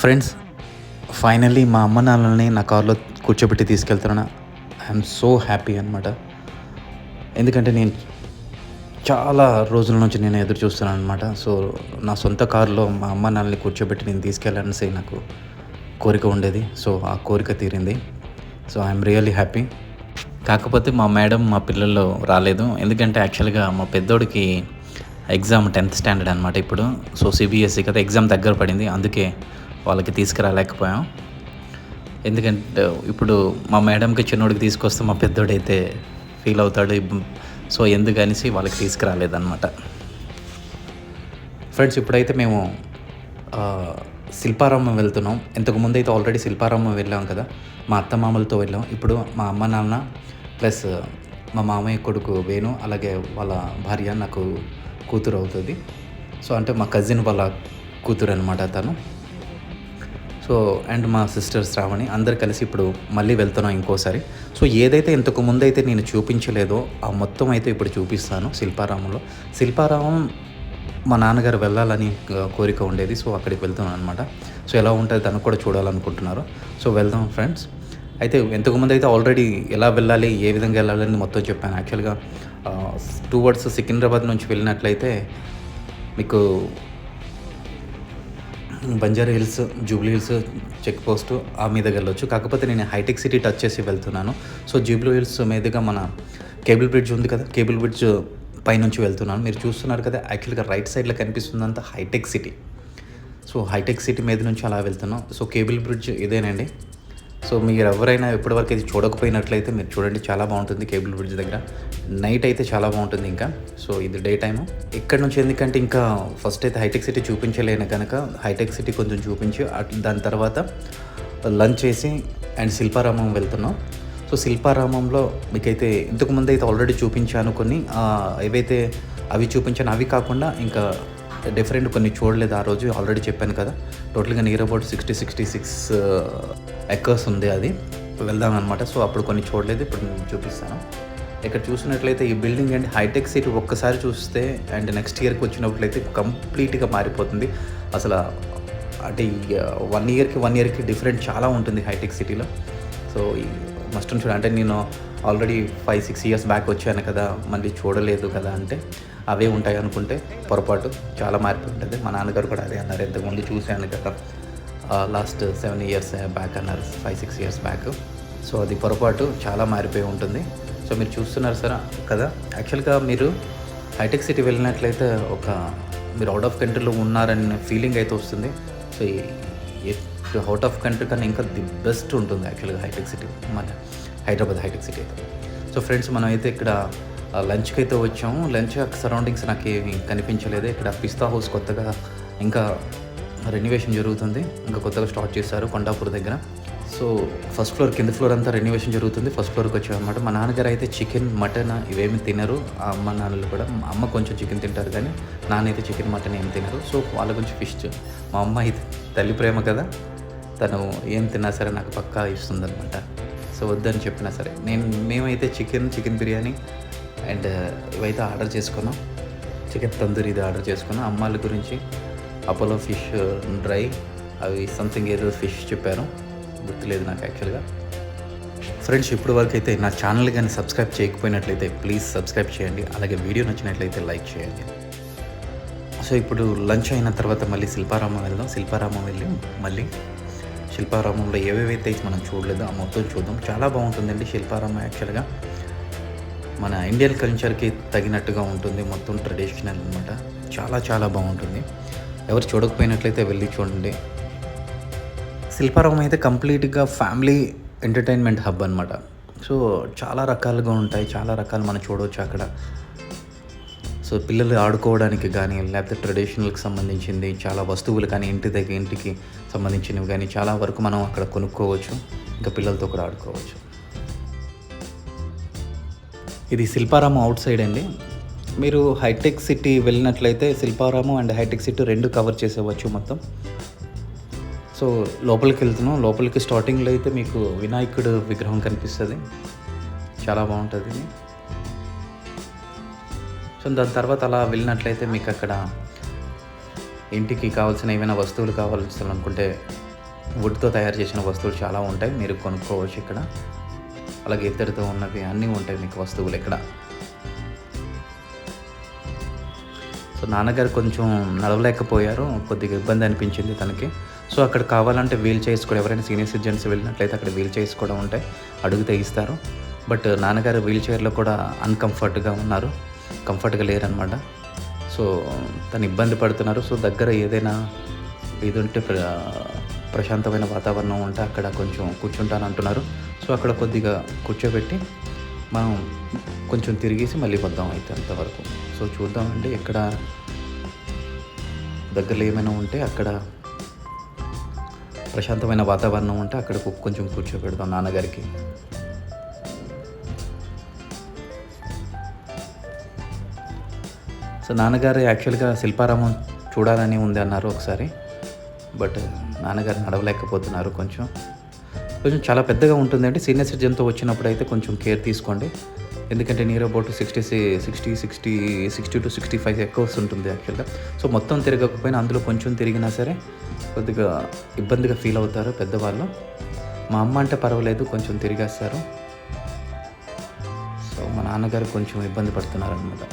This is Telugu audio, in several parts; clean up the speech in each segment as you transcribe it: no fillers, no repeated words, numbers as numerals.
ఫ్రెండ్స్, ఫైనల్లీ మా అమ్మ నాన్నలని నా కార్లో కూర్చోబెట్టి తీసుకెళ్తున్నాను. ఐఎమ్ సో హ్యాపీ అనమాట. ఎందుకంటే నేను చాలా రోజుల నుంచి నేను ఎదురు చూస్తున్నాను అనమాట. సో నా సొంత కారులో మా అమ్మ నాన్నని కూర్చోబెట్టి నేను తీసుకెళ్ళాలనేసి నాకు కోరిక ఉండేది. సో ఆ కోరిక తీరింది. So I'm really happy. కాకపోతే మా మేడం మా పిల్లలు రాలేదు. ఎందుకంటే యాక్చువల్గా మా పెద్దోడికి ఎగ్జామ్ 10th స్టాండర్డ్ అనమాట ఇప్పుడు. సో సిబిఎస్ఈ కదా, ఎగ్జామ్ దగ్గర పడింది. అందుకే వాళ్ళకి తీసుకురాలేకపోయాం. ఎందుకంటే ఇప్పుడు మా మేడంకి చిన్నోడికి తీసుకొస్తే మా పెద్దోడైతే ఫీల్ అవుతాడు. సో ఎందుకనేసి వాళ్ళకి తీసుకురాలేదన్నమాట. ఫ్రెండ్స్, ఇప్పుడైతే మేము శిల్పారామం వెళ్తున్నాం. ఇంతకుముందు అయితే ఆల్రెడీ శిల్పారామం వెళ్ళాం కదా, మా అత్త మామలతో వెళ్ళాం. ఇప్పుడు మా అమ్మ నాన్న ప్లస్ మా మామయ్య కొడుకు వేణు, అలాగే వాళ్ళ భార్య నాకు కూతురు అవుతుంది. సో అంటే మా కజిన్ వాళ్ళ కూతురు అనమాట తను. సో అండ్ మా సిస్టర్ శ్రావణి, అందరు కలిసి ఇప్పుడు మళ్ళీ వెళ్తున్నాం ఇంకోసారి. సో ఏదైతే ఇంతకు ముందు అయితే నేను చూపించలేదో ఆ మొత్తం అయితే ఇప్పుడు చూపిస్తాను శిల్పారామంలో. శిల్పారామం మా నాన్నగారు వెళ్ళాలని కోరిక ఉండేది. సో అక్కడికి వెళ్తున్నాను అనమాట. సో ఎలా ఉంటుంది తనకు కూడా చూడాలనుకుంటున్నారు. సో వెళ్దాం ఫ్రెండ్స్. అయితే ఇంతకుముందు అయితే ఆల్రెడీ ఎలా వెళ్ళాలి, ఏ విధంగా వెళ్ళాలని మొత్తం చెప్పాను. యాక్చువల్గా టువర్డ్స్ సికింద్రాబాద్ నుంచి వెళ్ళినట్లయితే మీకు బంజారా హిల్స్, జూబ్లీ హిల్స్ చెక్ పోస్ట్ ఆ మీదకి వెళ్ళొచ్చు. కాకపోతే నేను హైటెక్ సిటీ టచ్ చేసి వెళ్తున్నాను. సో జూబ్లీ హిల్స్ మీదుగా మన కేబుల్ బ్రిడ్జ్ ఉంది కదా, కేబుల్ బ్రిడ్జ్ పైనుంచి వెళ్తున్నాను. మీరు చూస్తున్నారు కదా, యాక్చువల్గా రైట్ సైడ్లో కనిపిస్తుందంతా హైటెక్ సిటీ. సో హైటెక్ సిటీ మీద నుంచి అలా వెళ్తున్నాం. సో కేబుల్ బ్రిడ్జ్ ఇదేనండి. సో మీరు ఎవరైనా ఎప్పటివరకు ఇది చూడకపోయినట్లయితే మీరు చూడండి, చాలా బాగుంటుంది కేబుల్ బ్రిడ్జ్ దగ్గర. నైట్ అయితే చాలా బాగుంటుంది ఇంకా. సో ఇది డే టైము. ఇక్కడ నుంచి ఎందుకంటే ఇంకా ఫస్ట్ అయితే హైటెక్ సిటీ చూపించలేను కనుక హైటెక్ సిటీ కొంచెం చూపించి దాని తర్వాత లంచ్ చేసి అండ్ శిల్పారామం వెళ్తున్నాం. సో శిల్పారామంలో మీకైతే ఇంతకుముందు అయితే ఆల్రెడీ చూపించాను కొన్ని, ఏవైతే అవి చూపించాను. అవి కాకుండా ఇంకా డిఫరెంట్ కొన్ని చూడలేదు. ఆ రోజు ఆల్రెడీ చెప్పాను కదా, టోటల్గా నియర్ అబౌట్ 66 ఎకర్స్ ఉంది. అది వెళ్దాం అనమాట. సో అప్పుడు కొన్ని చూడలేదు, ఇప్పుడు నేను చూపిస్తాను. ఇక్కడ చూసినట్లయితే ఈ బిల్డింగ్ అండ్ హైటెక్ సిటీ ఒక్కసారి చూస్తే అండ్ నెక్స్ట్ ఇయర్కి వచ్చినట్లయితే కంప్లీట్గా మారిపోతుంది. అసలు అంటే 1 ఇయర్కి డిఫరెంట్ చాలా ఉంటుంది హైటెక్ సిటీలో. సో మస్ట్ చూడ అంటే నేను ఆల్రెడీ 5-6 ఇయర్స్ బ్యాక్ వచ్చాను కదా, మళ్ళీ చూడలేదు కదా అంటే అవే ఉంటాయి అనుకుంటే పొరపాటు. చాలా మారిపోతుంది. మా నాన్నగారు కూడా అదే అన్నారు, ఇంతకుముందు చూశాను కదా లాస్ట్ 7 ఇయర్స్ బ్యాక్ అన్నారు, 5-6 ఇయర్స్ బ్యాక్. సో అది పొరపాటు, చాలా మారిపోయి ఉంటుంది. సో మీరు చూస్తున్నారు సార్ కదా, యాక్చువల్గా మీరు హైటెక్ సిటీ వెళ్ళినట్లయితే మీరు అవుట్ ఆఫ్ కంట్రీలో ఉన్నారనే ఫీలింగ్ అయితే వస్తుంది. సో అవుట్ ఆఫ్ కంట్రీ కన్నా ఇంకా ది బెస్ట్ ఉంటుంది యాక్చువల్గా హైటెక్ సిటీ, మన హైదరాబాద్ హైటెక్ సిటీ అయితే. సో ఫ్రెండ్స్, మనం అయితే ఇక్కడ లంచ్కి అయితే వచ్చాము. లంచ్ సరౌండింగ్స్ నాకు ఏమి కనిపించలేదు. ఇక్కడ పిస్తా హౌస్ కొత్తగా ఇంకా రెన్యువేషన్ జరుగుతుంది, ఇంకా కొత్తగా స్టార్ట్ చేశారు కొండాపూర్ దగ్గర. సో ఫస్ట్ ఫ్లోర్, కింద ఫ్లోర్ అంతా రెన్యువేషన్ జరుగుతుంది. ఫస్ట్ ఫ్లోర్కి వచ్చామన్నమాట. మా నాన్నగారు అయితే చికెన్, మటన్ ఇవేమి తినరు. ఆ అమ్మ నాన్నలు కూడా, అమ్మ కొంచెం చికెన్ తింటారు కానీ నాన్న అయితే చికెన్, మటన్ ఏం తినరు. సో వాళ్ళ గురించి ఫిష్. మా అమ్మ అయితే తల్లి ప్రేమ కదా, తను ఏం తిన్నా సరే నాకు పక్కా ఇస్తుందన్నమాట. సో వద్దని చెప్పినా సరే మేమైతే చికెన్ బిర్యానీ అండ్ ఇవైతే ఆర్డర్ చేసుకున్నాం. చికెన్ తందూరి ఇది ఆర్డర్ చేసుకున్నాం. అమ్మాళ్ళ గురించి అపోలో ఫిష్ డ్రై, అవి సంథింగ్ ఏదో ఫిష్ చెప్పారు, గుర్తులేదు నాకు యాక్చువల్గా. ఫ్రెండ్స్, ఇప్పుడు వరకు అయితే నా ఛానల్ కానీ సబ్స్క్రైబ్ చేయకపోయినట్లయితే ప్లీజ్ సబ్స్క్రైబ్ చేయండి. అలాగే వీడియో నచ్చినట్లయితే లైక్ చేయండి. సో ఇప్పుడు లంచ్ అయిన తర్వాత మళ్ళీ శిల్పారామం వెళ్దాం. శిల్పారామం వెళ్ళి మళ్ళీ శిల్పారామంలో ఏవేవైతే మనం చూడలేదో ఆ మొత్తం చూద్దాం. చాలా బాగుంటుందండి శిల్పారామం. యాక్చువల్గా మన ఇండియన్ కల్చర్కి తగినట్టుగా ఉంటుంది, మొత్తం ట్రెడిషనల్ అనమాట. చాలా చాలా బాగుంటుంది. ఎవరు చూడకపోయినట్లయితే వెళ్ళి చూడండి. శిల్పారామం అయితే కంప్లీట్గా ఫ్యామిలీ ఎంటర్టైన్మెంట్ హబ్ అనమాట. సో చాలా రకాలుగా ఉంటాయి, చాలా రకాలు మనం చూడవచ్చు అక్కడ. సో పిల్లలు ఆడుకోవడానికి కానీ, లేకపోతే ట్రెడిషనల్కి సంబంధించింది చాలా వస్తువులు కానీ, ఇంటికి సంబంధించినవి కానీ చాలా వరకు మనం అక్కడ కొనుక్కోవచ్చు. ఇంకా పిల్లలతో కూడా ఆడుకోవచ్చు. ఇది శిల్పారామం అవుట్ సైడ్ అండి. మీరు హైటెక్ సిటీ వెళ్ళినట్లయితే శిల్పారామం అండ్ హైటెక్ సిటీ 2 కవర్ చేసేవచ్చు మొత్తం. సో లోపలికి వెళ్తున్నాం. లోపలికి స్టార్టింగ్లో అయితే మీకు వినాయకుడు విగ్రహం కనిపిస్తుంది, చాలా బాగుంటుంది. సో దాని తర్వాత అలా వెళ్ళినట్లయితే మీకు అక్కడ ఇంటికి కావాల్సిన ఏమైనా వస్తువులు కావాల్సి అనుకుంటే వుడ్‌తో తయారు చేసిన వస్తువులు చాలా ఉంటాయి. మీరు కొనుక్కోవచ్చు ఇక్కడ. అలాగే ఇత్తడితో ఉన్నవి అన్నీ ఉంటాయి మీకు వస్తువులు ఇక్కడ. సో నాన్నగారు కొంచెం నడవలేకపోయారు. కొద్దిగా ఇబ్బంది అనిపించింది తనకి. సో అక్కడ కావాలంటే వీల్ చైర్స్ కూడా ఎవరైనా సీనియర్ సిటిజన్స్ వెళ్ళినట్లయితే అక్కడ వీల్ చైర్స్ కూడా ఉంటాయి. అడిగితే ఇస్తారు. బట్ నాన్నగారు వీల్ చైర్‌లో కూడా అన్‌కంఫర్ట్‌గా ఉన్నారు. కంఫర్ట్‌గా లేరనమాట. సో తను ఇబ్బంది పడుతున్నారు. సో దగ్గర ఏదైనా ఇది ఉంటే ప్రశాంతమైన వాతావరణం ఉంటే అక్కడ కొంచెం కూర్చుంటానంటున్నారు. సో అక్కడ కొద్దిగా కూర్చోబెట్టి మనం కొంచెం తిరిగేసి మళ్ళీ వద్దాం అయితే అంతవరకు. సో చూద్దామండి ఎక్కడ దగ్గరలో ఏమైనా ఉంటే అక్కడ ప్రశాంతమైన వాతావరణం ఉంటే అక్కడ కొంచెం కూర్చోబెడదాం నాన్నగారికి. సో నాన్నగారు యాక్చువల్గా శిల్పారామం చూడాలని ఉంది అన్నారు ఒకసారి. బట్ నాన్నగారు నడవలేకపోతున్నారు. కొంచెం చాలా పెద్దగా ఉంటుందండి. సీనియర్ సిటిజన్తో వచ్చినప్పుడు అయితే కొంచెం కేర్ తీసుకోండి. ఎందుకంటే నియర్ అబౌట్ 60 to 65 ఎకర్స్ ఉంటుంది యాక్చువల్గా. సో మొత్తం తిరగకపోయినా అందులో కొంచెం తిరిగినా సరే కొద్దిగా ఇబ్బందిగా ఫీల్ అవుతారు పెద్దవాళ్ళు. మా అమ్మ అంటే పర్వాలేదు, కొంచెం తిరిగేస్తారు. సో మా నాన్నగారు కొంచెం ఇబ్బంది పడుతున్నారనమాట.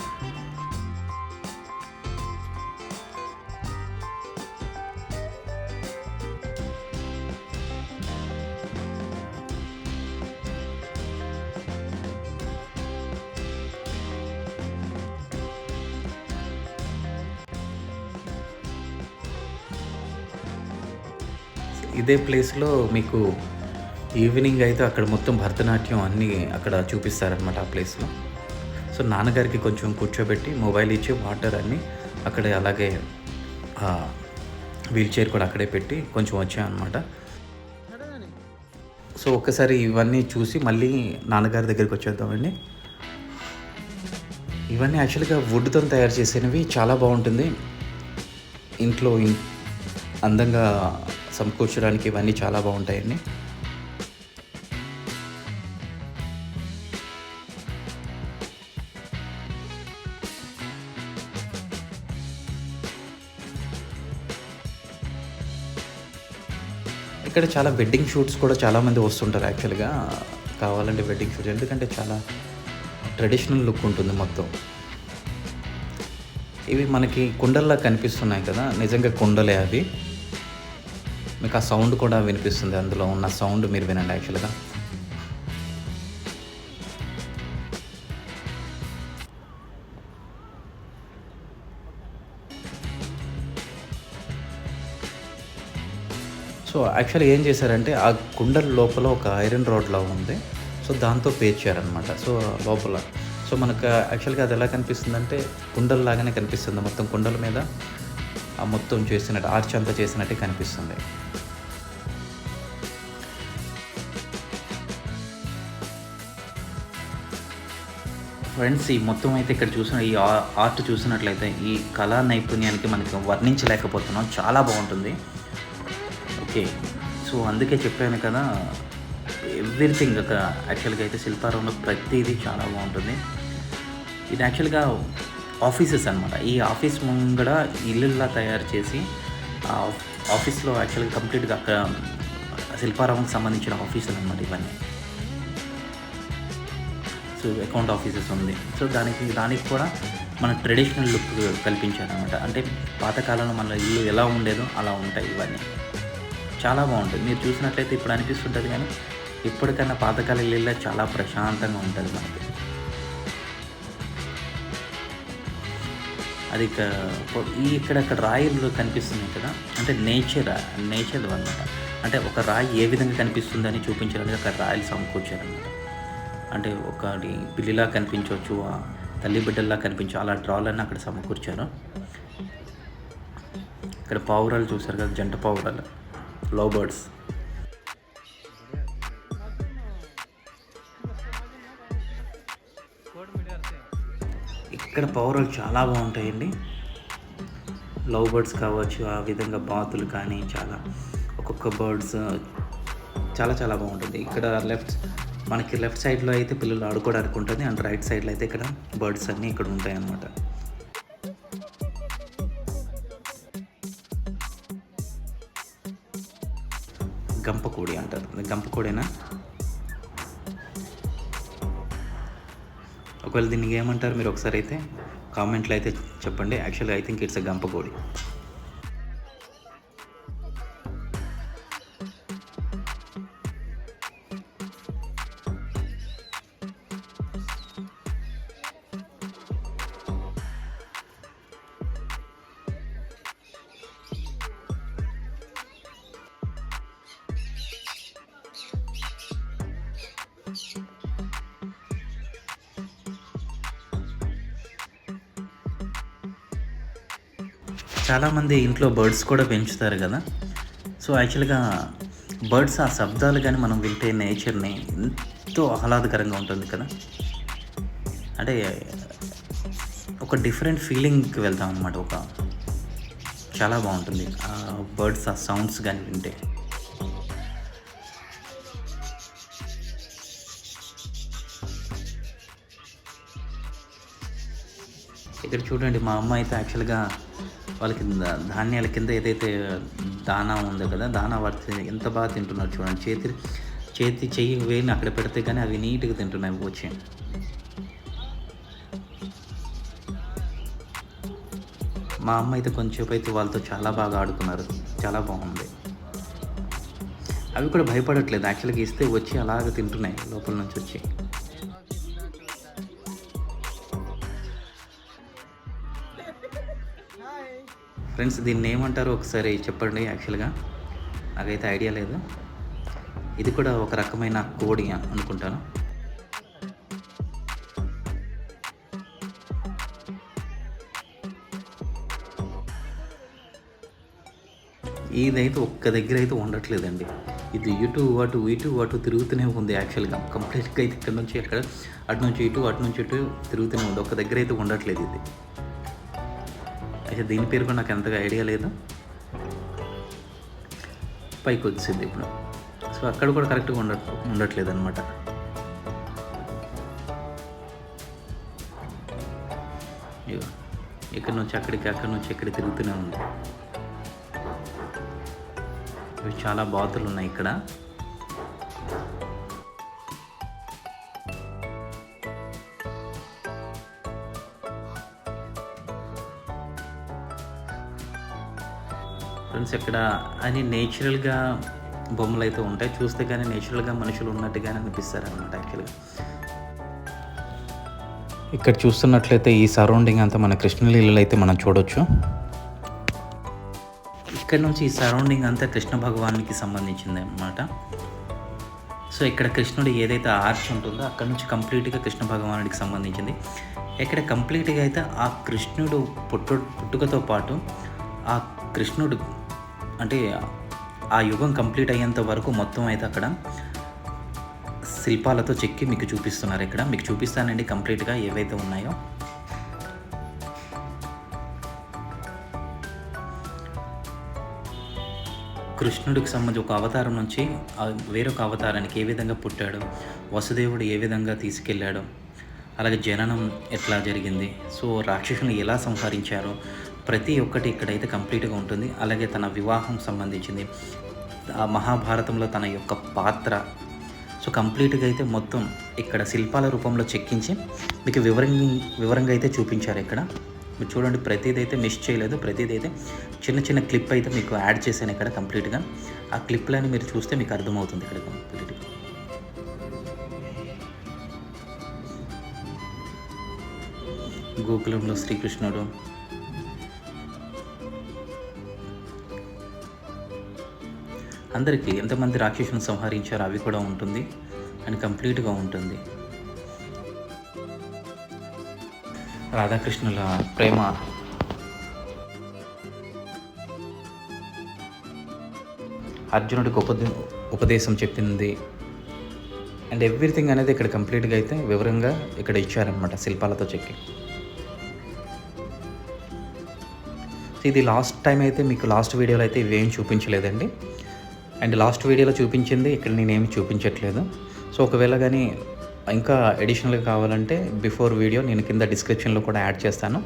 ఇదే ప్లేస్‌లో మీకు ఈవినింగ్ అయితే అక్కడ మొత్తం భరతనాట్యం అన్నీ అక్కడ చూపిస్తారనమాట ఆ ప్లేస్‌లో. సో నాన్నగారికి కొంచెం కూర్చోబెట్టి మొబైల్ ఇచ్చి వాటర్ అన్నీ అక్కడే, అలాగే వీల్ చైర్ కూడా అక్కడే పెట్టి కొంచెం వచ్చామన్నమాట. సో ఒక్కసారి ఇవన్నీ చూసి మళ్ళీ నాన్నగారి దగ్గరికి వచ్చేద్దామండి. ఇవన్నీ యాక్చువల్గా వుడ్‌తో తయారు చేసినవి. చాలా బాగుంటుంది. ఇంట్లో అందంగా సమకూర్చడానికి ఇవన్నీ చాలా బాగుంటాయండి. ఇక్కడ చాలా వెడ్డింగ్ షూట్స్ కూడా చాలామంది వస్తుంటారు యాక్చువల్గా. కావాలంటే వెడ్డింగ్ షూట్స్, ఎందుకంటే చాలా ట్రెడిషనల్ లుక్ ఉంటుంది మొత్తం. ఇవి మనకి కుండల్లా కనిపిస్తున్నాయి కదా, నిజంగా కుండలే అవి. మీకు ఆ సౌండ్ కూడా వినిపిస్తుంది, అందులో ఉన్న సౌండ్ మీరు వినండి యాక్చువల్గా. సో యాక్చువల్లీ ఏం చేశారంటే ఆ కుండల లోపల ఒక ఐరన్ రాడ్లా ఉంది. సో దాంతో పేర్చారనమాట. సో లోపల సో మనకు యాక్చువల్గా అది ఎలా కనిపిస్తుందంటే కుండల్లాగానే కనిపిస్తుంది. మొత్తం కుండల మీద ఆ మొత్తం చేసినట్టు ఆర్చ్ అంతా చేసినట్టే కనిపిస్తుంది. ఫ్రెండ్స్, ఈ మొత్తం అయితే ఇక్కడ చూసిన ఈ ఆర్ట్ చూసినట్లయితే ఈ కళా నైపుణ్యానికి మనకి వర్ణించలేకపోతున్నాం. చాలా బాగుంటుంది. ఓకే, సో అందుకే చెప్పాను కదా, ఎవ్రీథింగ్ ఒక యాక్చువల్గా అయితే శిల్పారామంలో ప్రతిదీ చాలా బాగుంటుంది. ఇది యాక్చువల్గా ఆఫీసెస్ అనమాట. ఈ ఆఫీస్ ముంగడ ఇల్లులా తయారు చేసి ఆఫీస్లో యాక్చువల్గా కంప్లీట్గా అక్కడ శిల్పారామంకి సంబంధించిన ఆఫీసులు అనమాట ఇవన్నీ. సో అకౌంట్ ఆఫీసెస్ ఉంది. సో దానికి కూడా మన ట్రెడిషనల్ లుక్ కల్పించారనమాట. అంటే పాతకాలంలో మన ఇల్లు ఎలా ఉండేదో అలా ఉంటాయి ఇవన్నీ. చాలా బాగుంటుంది. మీరు చూసినట్లయితే ఇప్పుడు అనిపిస్తుంటుంది, కానీ ఇప్పటికన్నా పాతకాల ఇల్లు చాలా ప్రశాంతంగా ఉంటుంది మనకి. అది ఇక్కడ రాయిలు కనిపిస్తున్నాయి కదా, అంటే నేచర్ అనమాట. అంటే ఒక రాయి ఏ విధంగా కనిపిస్తుందని చూపించడానికి అక్కడ రాయిలు సమకూర్చారనమాట. అంటే ఒకటి పిల్లిలా కనిపించవచ్చు, తల్లి బిడ్డల్లా కనిపించు, అలా డ్రాలన్నీ అక్కడ సమకూర్చారు. ఇక్కడ పావురాలు చూసారు కదా, జంట పావురాలు, లవ్ బర్డ్స్. ఇక్కడ పావురాలు చాలా బాగుంటాయండి. లవ్ బర్డ్స్ కావచ్చు, ఆ విధంగా బాతులు కానీ చాలా ఒక్కొక్క బర్డ్స్ చాలా చాలా బాగుంటుంది. ఇక్కడ మనకి లెఫ్ట్ సైడ్లో అయితే పిల్లలు ఆడుకోవడానికి ఉంటుంది, అండ్ రైట్ సైడ్లో అయితే ఇక్కడ బర్డ్స్ అన్నీ ఇక్కడ ఉంటాయి అన్నమాట. గంపకోడి అంటారు. గంపకోడేనా? ఒకవేళ దీనికి ఏమంటారు మీరు ఒకసారి అయితే కామెంట్లో అయితే చెప్పండి. యాక్చువల్గా ఐ థింక్ ఇట్స్ ఎ గంపకోడి. చాలామంది ఇంట్లో బర్డ్స్ కూడా పెంచుతారు కదా. సో యాక్చువల్గా బర్డ్స్ ఆ శబ్దాలు కానీ మనం వింటే నేచర్ని ఎంతో ఆహ్లాదకరంగా ఉంటుంది కదా. అంటే ఒక డిఫరెంట్ ఫీలింగ్కి వెళ్తాం అనమాట. చాలా బాగుంటుంది ఆ బర్డ్స్ ఆ సౌండ్స్ కానీ వింటే. ఇక్కడ చూడండి, మా అమ్మ అయితే యాక్చువల్గా వాళ్ళకి ధాన్యాల కింద ఏదైతే దానా ఉందో కదా, దానా వాడితే ఎంత బాగా తింటున్నారు చూడండి. చెయ్యి వేలిని అక్కడ పెడితే కానీ అవి నీట్గా తింటున్నాయి వచ్చి. మా అమ్మ అయితే కొంచెంసేపు అయితే వాళ్ళతో చాలా బాగా ఆడుకున్నారు. చాలా బాగుంది. అవి కూడా భయపడట్లేదు. యాక్చువల్గా ఇస్తే వచ్చి అలాగ తింటున్నాయి లోపల నుంచి వచ్చి. ఫ్రెండ్స్, దీన్ని ఏమంటారో ఒకసారి చెప్పండి. యాక్చువల్గా నాకైతే ఐడియా లేదు. ఇది కూడా ఒక రకమైన కోడి అనుకుంటాను. ఇదైతే ఒక్క దగ్గర అయితే ఉండట్లేదండి. ఇది ఇటు అటు తిరుగుతూనే ఉంది. యాక్చువల్గా కంప్లీట్గా అయితే ఇక్కడ నుంచి అక్కడ, అటు నుంచి ఇటు తిరుగుతూనే ఉంది. ఒక్క దగ్గర అయితే ఉండట్లేదు ఇది. అయితే దీని పేరు కూడా నాకు అంతగా ఐడియా లేదు. పైకి వచ్చింది ఇప్పుడు. సో అక్కడ కూడా కరెక్ట్గా ఉండట్లేదు అనమాట. ఇక్కడ నుంచి అక్కడికి, అక్కడ నుంచి ఎక్కడికి తిరుగుతూనే ఉంది. ఇవి చాలా బాతులు ఉన్నాయి ఇక్కడ. ఫ్రెండ్స్, ఇక్కడ అని నేచురల్గా బొమ్మలు అయితే ఉంటాయి. చూస్తే కానీ నేచురల్గా మనుషులు ఉన్నట్టుగానే అనిపిస్తారు అనమాట. యాక్చువల్గా ఇక్కడ చూస్తున్నట్లయితే ఈ సరౌండింగ్ అంతా మన కృష్ణలీలలో అయితే మనం చూడవచ్చు. ఇక్కడ నుంచి ఈ సరౌండింగ్ అంతా కృష్ణ భగవానికి సంబంధించింది అన్నమాట. సో ఇక్కడ కృష్ణుడు ఏదైతే ఆర్చ్ ఉంటుందో అక్కడ నుంచి కంప్లీట్గా కృష్ణ భగవానుడికి సంబంధించింది. ఇక్కడ కంప్లీట్గా అయితే ఆ కృష్ణుడు పుట్టుకతో పాటు ఆ కృష్ణుడు అంటే ఆ యుగం కంప్లీట్ అయ్యేంత వరకు మొత్తం అయితే అక్కడ శిల్పాలతో చెక్కి మీకు చూపిస్తున్నారు. ఇక్కడ మీకు చూపిస్తానండి కంప్లీట్గా ఏవైతే ఉన్నాయో. కృష్ణుడికి సంబంధించి ఒక అవతారం నుంచి వేరొక అవతారానికి ఏ విధంగా పుట్టాడు, వసుదేవుడు ఏ విధంగా తీసుకెళ్ళాడు, అలాగే జననం ఎట్లా జరిగింది, సో రాక్షసుని ఎలా సంహరించారో ప్రతి ఒక్కటి ఇక్కడైతే కంప్లీట్గా ఉంటుంది. అలాగే తన వివాహం సంబంధించింది, ఆ మహాభారతంలో తన యొక్క పాత్ర, సో కంప్లీట్గా అయితే మొత్తం ఇక్కడ శిల్పాల రూపంలో చెక్కించి మీకు వివరంగా అయితే చూపించారు. ఇక్కడ మీరు చూడండి, ప్రతిదీ అయితే మిస్ చేయలేదు. ప్రతిదీ అయితే చిన్న క్లిప్ అయితే మీకు యాడ్ చేశాను ఇక్కడ కంప్లీట్గా. ఆ క్లిప్లని మీరు చూస్తే మీకు అర్థమవుతుంది ఇక్కడ కంప్లీట్గా. గోకులంలో శ్రీకృష్ణుడు, అందరికీ ఎంతమంది రాక్షసుని సంహరించారో అవి కూడా ఉంటుంది అండ్ కంప్లీట్గా ఉంటుంది. రాధాకృష్ణుల ప్రేమ, అర్జునుడికి ఉపదేశం చెప్పింది అండ్ ఎవ్రీథింగ్ అనేది ఇక్కడ కంప్లీట్గా అయితే వివరంగా ఇక్కడ ఇచ్చారనమాట శిల్పాలతో చెక్కి. ఇది లాస్ట్ టైం అయితే మీకు లాస్ట్ వీడియోలో అయితే ఇవేం చూపించలేదండి. అండ్ లాస్ట్ వీడియోలో చూపించింది ఇక్కడ నేనేమి చూపించట్లేదు. సో ఒకవేళ కానీ ఇంకా అడిషనల్గా కావాలంటే బిఫోర్ వీడియో నేను కింద డిస్క్రిప్షన్లో కూడా యాడ్ చేస్తాను,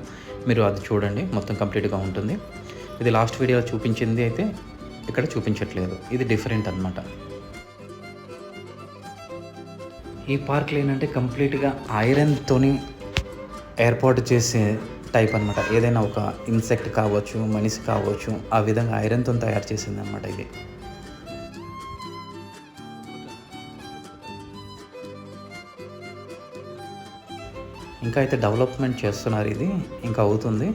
మీరు అది చూడండి, మొత్తం కంప్లీట్గా ఉంటుంది. ఇది లాస్ట్ వీడియోలో చూపించింది అయితే ఇక్కడ చూపించట్లేదు. ఇది డిఫరెంట్ అనమాట. ఈ పార్క్లో ఏంటంటే కంప్లీట్గా ఐరన్తోని ఏర్పాటు చేసే టైప్ అనమాట. ఏదైనా ఒక ఇన్సెక్ట్ కావచ్చు, మనిషి కావచ్చు, ఆ విధంగా ఐరన్తో తయారు చేసింది అనమాట ఇది. ఇంకా అయితే డెవలప్మెంట్ చేస్తున్నారు. ఇది ఇంకా అవుతుంది.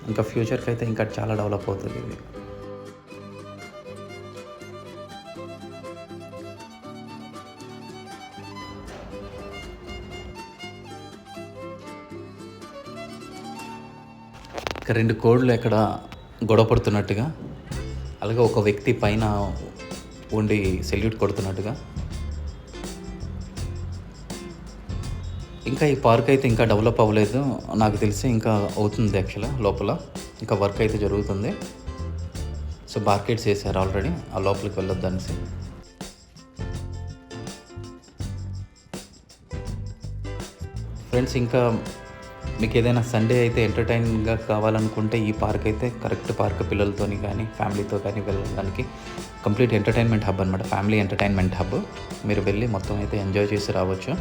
ఇంకా ఫ్యూచర్కి అయితే ఇంకా చాలా డెవలప్ అవుతుంది ఇది. ఇక 2 కోళ్ళు ఎక్కడ గొడవ పడుతున్నట్టుగా, అలాగే ఒక వ్యక్తి పైన ఉండి సెల్యూట్ కొడుతున్నట్టుగా. ఇంకా ఈ పార్క్ అయితే ఇంకా డెవలప్ అవ్వలేదు నాకు తెలిసి. ఇంకా అవుతుంది యాక్చువల్గా లోపల. ఇంకా వర్క్ అయితే జరుగుతుంది. సో బార్కెట్స్ వేసారు ఆల్రెడీ, ఆ లోపలికి వెళ్ళొద్దనేసి. ఫ్రెండ్స్, ఇంకా మీకు ఏదైనా సండే అయితే ఎంటర్టైన్గా కావాలనుకుంటే ఈ పార్క్ అయితే కరెక్ట్ పార్క్. పిల్లలతోని కానీ ఫ్యామిలీతో కానీ వెళ్ళడానికి కంప్లీట్ ఎంటర్టైన్మెంట్ హబ్ అనమాట. Family entertainment hub. మీరు వెళ్ళి మొత్తం అయితే ఎంజాయ్ చేసి రావచ్చు.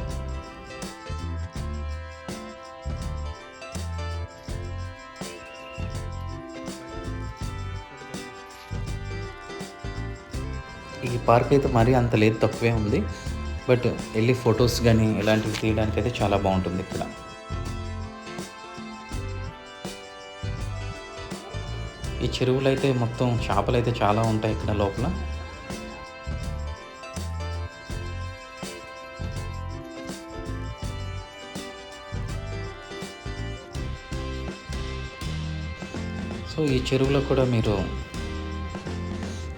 ఈ పార్క్ అయితే మరీ అంత లేదు, తక్కువే ఉంది. బట్ వెళ్ళి ఫొటోస్ కానీ ఇలాంటివి తీయడానికి అయితే చాలా బాగుంటుంది ఇక్కడ. ఈ చెరువులు అయితే మొత్తం చేపలు అయితే చాలా ఉంటాయి ఇక్కడ లోపల. సో ఈ చెరువులో కూడా మీరు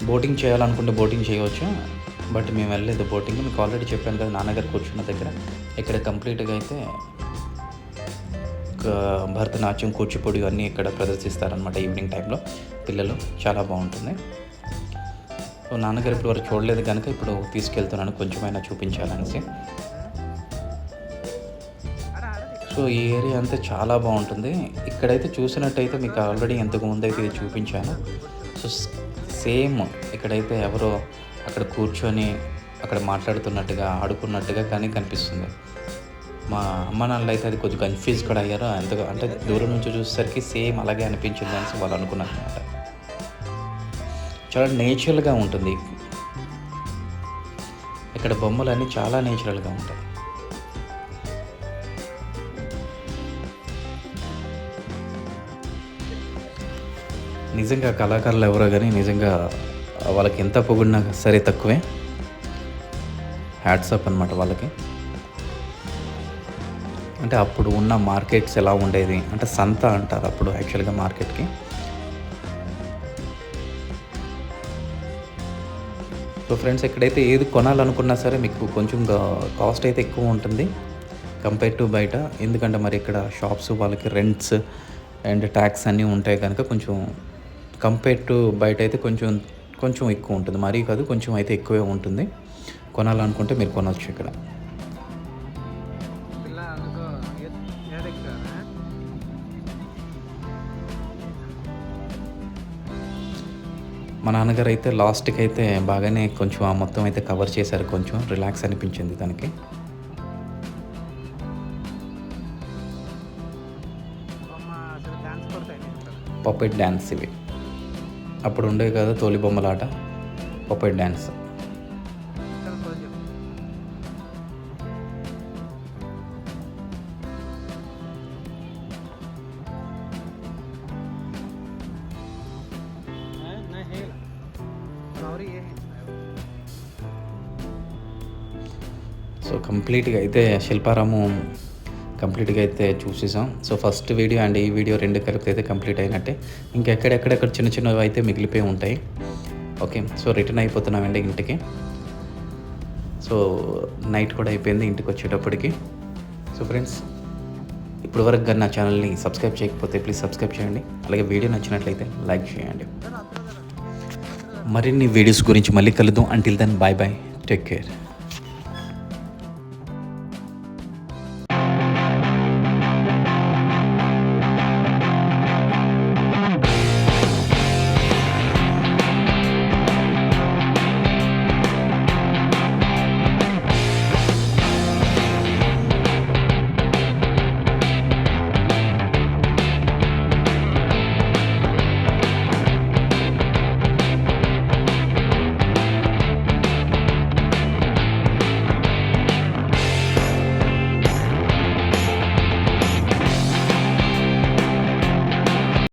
బోటింగ్ చేయాలనుకుంటే బోటింగ్ చేయవచ్చు. బట్ మేము వెళ్ళలేదు బోటింగ్. మీకు ఆల్రెడీ చెప్పాను కదా, నాన్నగారు కూర్చున్న దగ్గర ఇక్కడ కంప్లీట్గా అయితే భరతనాట్యం, కూచిపూడి అన్నీ ఇక్కడ ప్రదర్శిస్తారనమాట ఈవినింగ్ టైంలో. పిల్లలు చాలా బాగుంటుంది. సో నాన్నగారు ఇప్పుడు వరకు చూడలేదు కనుక ఇప్పుడు తీసుకెళ్తున్నాను, కొంచెమైనా చూపించాలనేసి. సో ఈ ఏరియా అంతా చాలా బాగుంటుంది. ఇక్కడైతే చూసినట్టయితే మీకు ఆల్రెడీ ఎంతకు ముందు అయితే ఇది చూపించాను. సో సేమ్ ఇక్కడైతే ఎవరో అక్కడ కూర్చొని అక్కడ మాట్లాడుతున్నట్టుగా, ఆడుకున్నట్టుగా కానీ కనిపిస్తుంది. మా అమ్మ నాన్నలు అయితే అది కొంచెం కన్ఫ్యూజ్ కూడా అయ్యారు. అంతగా అంటే దూరం నుంచి చూసేసరికి సేమ్ అలాగే అనిపించింది అనేసి వాళ్ళు అనుకున్నారు అనమాట. చాలా నేచురల్గా ఉంటుంది ఇక్కడ. బొమ్మలు అన్నీ చాలా నేచురల్గా ఉంటాయి. నిజంగా కళాకారులు ఎవరో కానీ నిజంగా వాళ్ళకి ఎంత పొగిడినా సరే తక్కువే. హ్యాట్సాప్ అనమాట వాళ్ళకి. అంటే అప్పుడు ఉన్న మార్కెట్స్ ఎలా ఉండేది అంటే సంత అంటారు అప్పుడు యాక్చువల్గా మార్కెట్కి. సో ఫ్రెండ్స్, ఎక్కడైతే ఏది కొనాలనుకున్నా సరే మీకు కొంచెం కాస్ట్ అయితే ఎక్కువ ఉంటుంది కంపేర్ టు బయట. ఎందుకంటే మరి ఇక్కడ షాప్స్ వాళ్ళకి రెంట్స్ అండ్ ట్యాక్స్ అన్నీ ఉంటాయి కనుక కొంచెం కంపేర్ టు బయట అయితే కొంచెం ఎక్కువ ఉంటుంది. మరీ కాదు, కొంచెం అయితే ఎక్కువే ఉంటుంది. కొనాలనుకుంటే మీరు కొనవచ్చు ఇక్కడ. మా నాన్నగారు అయితే లాస్ట్కి అయితే బాగానే కొంచెం ఆ మొత్తం అయితే కవర్ చేశారు. కొంచెం రిలాక్స్ అనిపించింది తనకి. పపెట్ డ్యాన్స్ ఇవి అప్పుడు ఉండేవి కదా, తోలి బొమ్మలాట, పపెట్ డ్యాన్స్. సో కంప్లీట్గా అయితే శిల్పారాము కంప్లీట్గా అయితే చూసేసాం. సో ఫస్ట్ వీడియో అండ్ ఈ వీడియో రెండు కలిపి అయితే కంప్లీట్ అయినట్టే. ఇంకెక్కడెక్కడెక్కడ చిన్న చిన్నవి అయితే మిగిలిపోయి ఉంటాయి. ఓకే, సో రిటర్న్ అయిపోతున్నామండి ఇంటికి. సో నైట్ కూడా అయిపోయింది ఇంటికి వచ్చేటప్పటికి. సో ఫ్రెండ్స్, ఇప్పుడు వరకు కానీ నా ఛానల్ని సబ్స్క్రైబ్ చేయకపోతే ప్లీజ్ సబ్స్క్రైబ్ చేయండి. అలాగే వీడియో నచ్చినట్లయితే లైక్ చేయండి. మరిన్ని వీడియోస్ గురించి మళ్ళీ కలుద్దాం. Until then bye bye, take care.